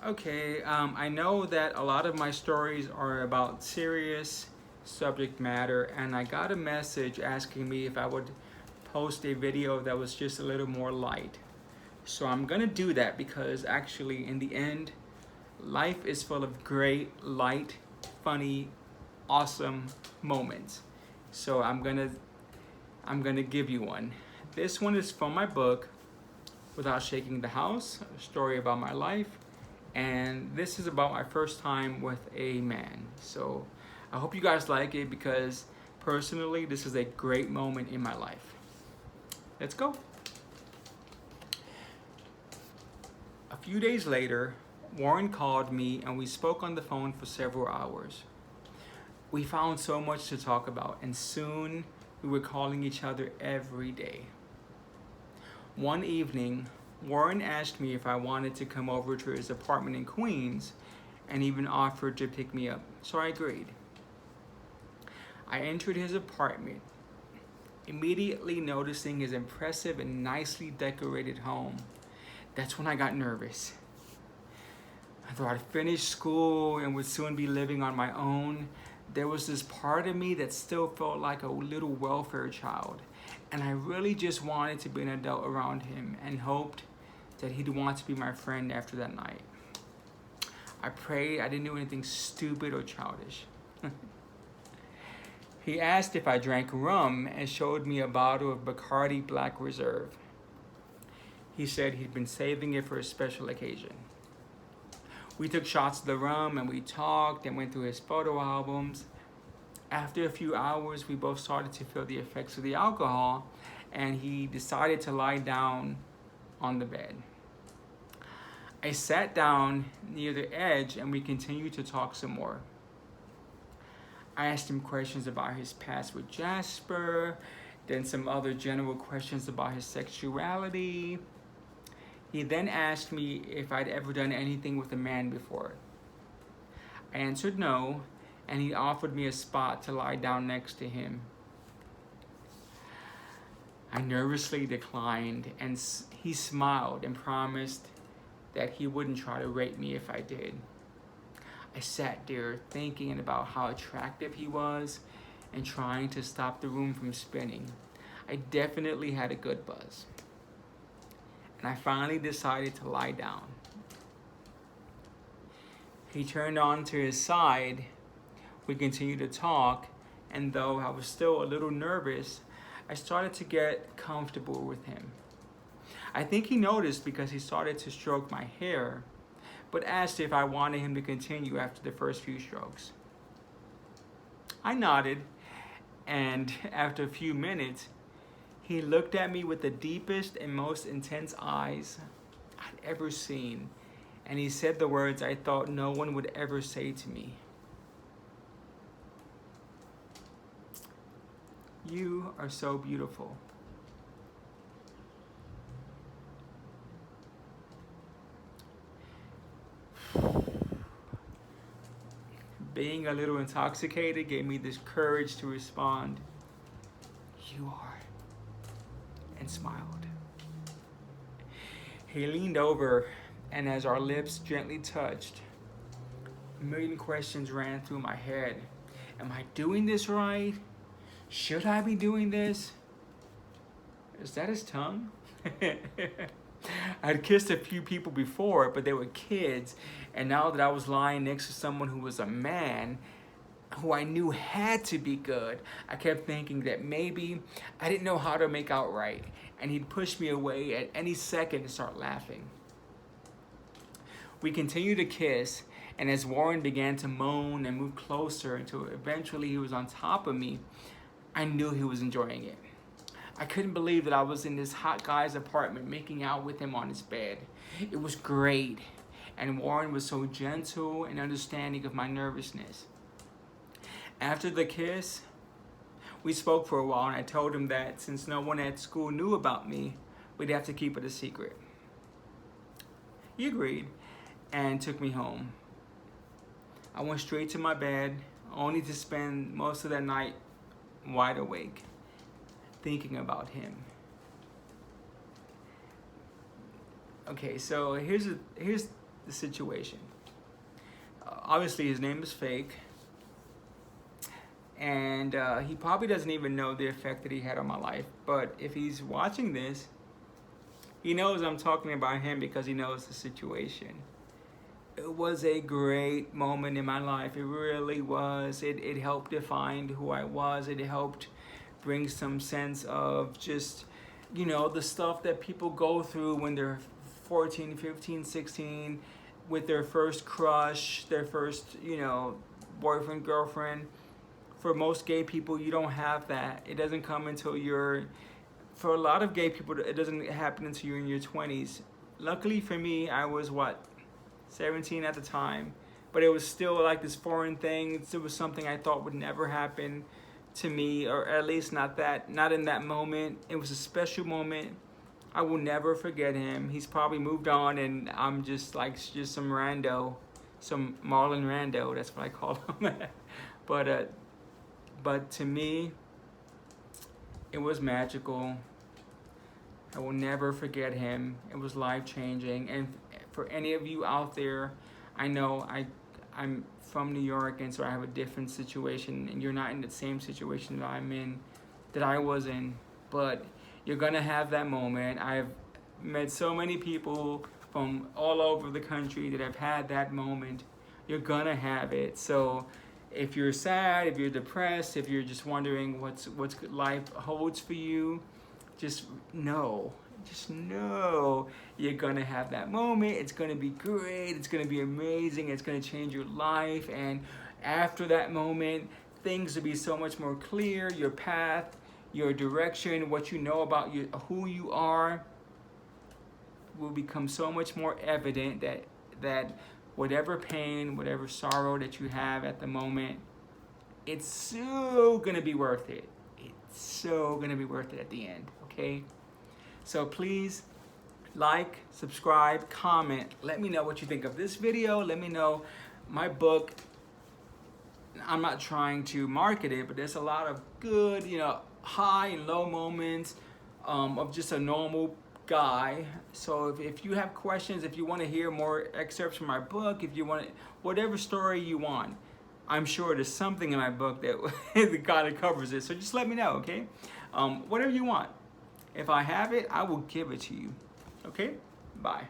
Okay, I know that a lot of my stories are about serious subject matter, and I got a message asking me if I would post a video that was just a little more light. So I'm gonna do that because actually, in the end, life is full of great, light, funny, awesome moments. So I'm gonna give you one. This one is from my book, Without Shaking the House, a story about my life. And this is about my first time with a man. So I hope you guys like it because personally, this is a great moment in my life. Let's go. A few days later, Warren called me and we spoke on the phone for several hours. We found so much to talk about, and soon we were calling each other every day. One evening, Warren asked me if I wanted to come over to his apartment in Queens and even offered to pick me up, so I agreed. I entered his apartment, immediately noticing his impressive and nicely decorated home. That's when I got nervous. I thought I'd finished school and would soon be living on my own. There was this part of me that still felt like a little welfare child, and I really just wanted to be an adult around him and hoped that he'd want to be my friend after that night. I prayed I didn't do anything stupid or childish. He asked if I drank rum and showed me a bottle of Bacardi Black Reserve. He said he'd been saving it for a special occasion. We took shots of the rum and we talked and went through his photo albums. After a few hours, we both started to feel the effects of the alcohol, and he decided to lie down on the bed. I sat down near the edge and we continued to talk some more. I asked him questions about his past with Jasper, then some other general questions about his sexuality. He then asked me if I'd ever done anything with a man before. I answered no, and he offered me a spot to lie down next to him. I nervously declined, and he smiled and promised that he wouldn't try to rape me if I did. I sat there thinking about how attractive he was and trying to stop the room from spinning. I definitely had a good buzz. And I finally decided to lie down. He turned on to his side. We continued to talk, and though I was still a little nervous, I started to get comfortable with him. I think he noticed because he started to stroke my hair, but asked if I wanted him to continue after the first few strokes. I nodded, and after a few minutes, he looked at me with the deepest and most intense eyes I'd ever seen, and he said the words I thought no one would ever say to me. You are so beautiful. Being a little intoxicated gave me this courage to respond, you are, and smiled. He leaned over, and as our lips gently touched, a million questions ran through my head. Am I doing this right? Should I be doing this? Is that his tongue? I'd kissed a few people before, but they were kids, and now that I was lying next to someone who was a man, who I knew had to be good, I kept thinking that maybe I didn't know how to make out right, and he'd push me away at any second and start laughing. We continued to kiss, and as Warren began to moan and move closer until eventually he was on top of me, I knew he was enjoying it. I couldn't believe that I was in this hot guy's apartment making out with him on his bed. It was great, and Warren was so gentle and understanding of my nervousness. After the kiss, we spoke for a while, and I told him that since no one at school knew about me, we'd have to keep it a secret. He agreed and took me home. I went straight to my bed, only to spend most of that night wide awake, thinking about him. Okay, so here's the situation. Obviously, his name is fake, and he probably doesn't even know the effect that he had on my life. But if he's watching this, he knows I'm talking about him because he knows the situation. It was a great moment in my life. It really was. It helped define who I was. It helped bring some sense of just, the stuff that people go through when they're 14, 15, 16, with their first crush, their first, boyfriend, girlfriend. For most gay people, you don't have that. It doesn't come until for a lot of gay people, it doesn't happen until you're in your 20s. Luckily for me, I was 17 at the time, but it was still like this foreign thing. It was something I thought would never happen to me, or at least not in that moment. It was a special moment. I will never forget him. He's probably moved on, and I'm just some rando, some Marlon Rando. That's what I call him. But to me, it was magical. I will never forget him. It was life-changing. And for any of you out there, I know I'm from New York, and so I have a different situation, and you're not in the same situation that I was in, but you're gonna have that moment. I've met so many people from all over the country that have had that moment. You're gonna have it. So if you're sad, if you're depressed, if you're just wondering what's life holds for you, just know you're gonna have that moment. It's gonna be great. It's gonna be amazing. It's gonna change your life. And after that moment, things will be so much more clear. Your path, your direction, what you know about you, who you are, will become so much more evident that whatever pain, whatever sorrow that you have at the moment, it's so gonna be worth it. It's so gonna be worth it at the end, okay? So please like, subscribe, comment. Let me know what you think of this video. Let me know my book. I'm not trying to market it, but there's a lot of good, high and low moments of just a normal guy. So if you have questions, if you want to hear more excerpts from my book, if you want whatever story you want, I'm sure there's something in my book that kind of covers it. So just let me know, okay? Whatever you want. If I have it, I will give it to you. Okay? Bye.